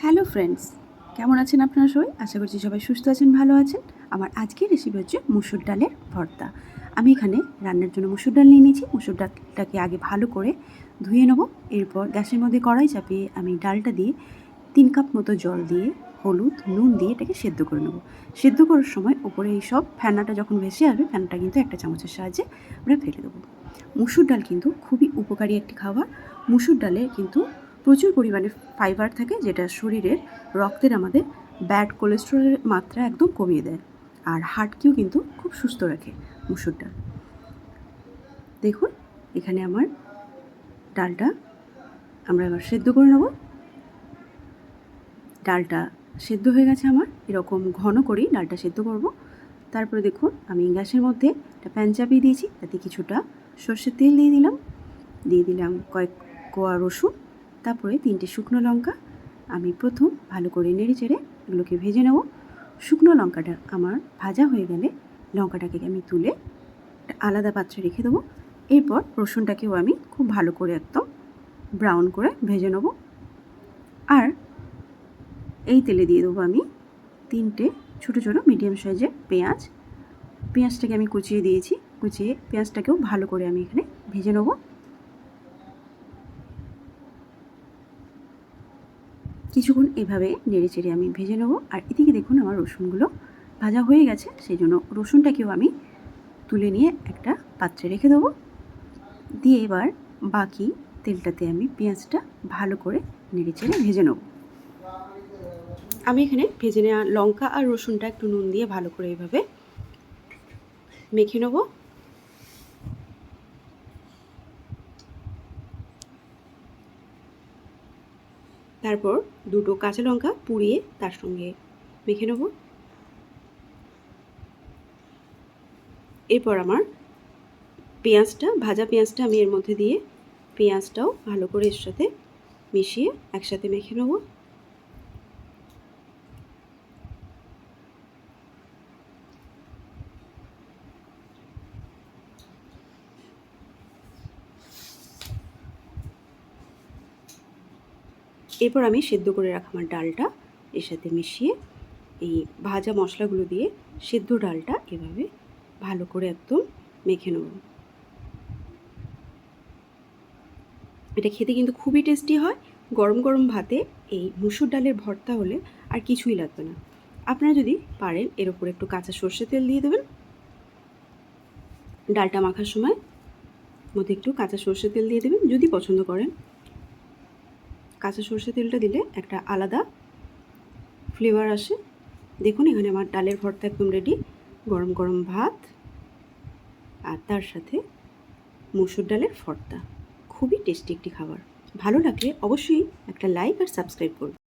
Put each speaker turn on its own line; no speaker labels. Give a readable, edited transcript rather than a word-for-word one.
Hello friends, কেমন আছেন আপনারা সবাই? আশা করছি সবাই সুস্থ আছেন, ভালো আছেন। আমার আজকের রেসিপি হচ্ছে মুসুর ডালের ভর্তা। আমি এখানে রান্নার জন্য মুসুর ডাল নিয়ে নিয়েছি। মুসুর ডালটাকে আগে ভালো করে ধুয়ে নেব। এরপর গ্যাসের মধ্যে কড়াই চাপিয়ে আমি ডালটা দিয়ে 3 কাপ মতো জল দিয়ে হলুদ নুন দিয়ে এটাকে সেদ্ধ করে নেব। সেদ্ধ করার সময় ওপরে এই সব ফেনাটা যখন ভেসে আসবে, ফেনাটা কিন্তু একটা চামচের সাহায্যে আমরা ফেলে দেবো। মুসুর ডাল কিন্তু খুবই উপকারী একটি খাবার। মুসুর ডালে কিন্তু প্রচুর পরিমাণে ফাইবার থাকে, যেটা শরীরের রক্তের আমাদের ব্যাড কোলেস্টেরলের মাত্রা একদম কমিয়ে দেয়। আর হার্টকেও কিন্তু খুব সুস্থ রাখে মুসুর ডাল। দেখুন, এখানে আমার ডালটা আমরা এবার সেদ্ধ করে নেব। ডালটা সেদ্ধ হয়ে গেছে আমার, এরকম ঘন করেই ডালটা সেদ্ধ করব। তারপরে দেখুন, আমি গ্যাসের মধ্যে একটা প্যান চাপিয়ে দিয়েছি, তাতে কিছুটা সর্ষের তেল দিয়ে দিলাম কয়েক কোয়া রসুন, তারপরে 3টে শুকনো লঙ্কা। আমি প্রথম ভালো করে নেড়ে চেড়ে এগুলোকে ভেজে নেব। শুকনো লঙ্কাটা আমার ভাজা হয়ে গেলে লঙ্কাটাকে আমি তুলে একটা আলাদা পাত্রে রেখে দেবো। এরপর রসুনটাকেও আমি খুব ভালো করে একদম ব্রাউন করে ভেজে নেব। আর এই তেলে দিয়ে দেবো আমি 3টে ছোটো ছোটো মিডিয়াম সাইজের পেঁয়াজ। পেঁয়াজটাকে আমি কুচিয়ে দিয়েছি, কুচিয়ে পেঁয়াজটাকেও ভালো করে আমি এখানে ভেজে নেব। কিছুক্ষণ এভাবে নেড়ে চেড়ে আমি ভেজে নেব। আর এদিকে দেখুন, আমার রসুনগুলো ভাজা হয়ে গেছে, সেই জন্য রসুনটাকেও আমি তুলে নিয়ে একটা পাত্রে রেখে দেবো। দিয়ে এবার বাকি তেলটাতে আমি পেঁয়াজটা ভালো করে নেড়ে চেড়ে ভেজে নেব। আমি এখানে ভেজে নেওয়া লঙ্কা আর রসুনটা একটু নুন দিয়ে ভালো করে এইভাবে মেখে নেব। তারপর 2টো কাঁচা লঙ্কা পুড়িয়ে তার সঙ্গে মেখে নেব। এরপর আমার ভাজা পেঁয়াজটা আমি এর মধ্যে দিয়ে পেঁয়াজটাও ভালো করে এর সাথে মিশিয়ে একসাথে মেখে নেব। এরপর আমি সেদ্ধ করে রাখা আমার ডালটা এর সাথে মিশিয়ে এই ভাজা মশলাগুলো দিয়ে সেদ্ধ ডালটা এভাবে ভালো করে একদম মেখে নেব। এটা খেতে কিন্তু খুবই টেস্টি হয়। গরম গরম ভাতে এই মুসুর ডালের ভর্তা হলে আর কিছুই লাগবে না। আপনারা যদি পারেন এর উপর একটু কাঁচা সর্ষের তেল দিয়ে দেবেন। ডালটা মাখার সময় মধ্যে একটু কাঁচা সর্ষের তেল দিয়ে দেবেন যদি পছন্দ করেন। কাঁচা সর্ষের তেলটা দিলে একটা আলাদা ফ্লেভার আসে। দেখুন, এখানে আমার ডালের ভর্তা একদম রেডি। গরম গরম ভাত আর তার সাথে মুসুর ডালের ভর্তা, খুবই টেস্টি একটি খাবার। ভালো লাগলে অবশ্যই একটা লাইক আর সাবস্ক্রাইব করবেন।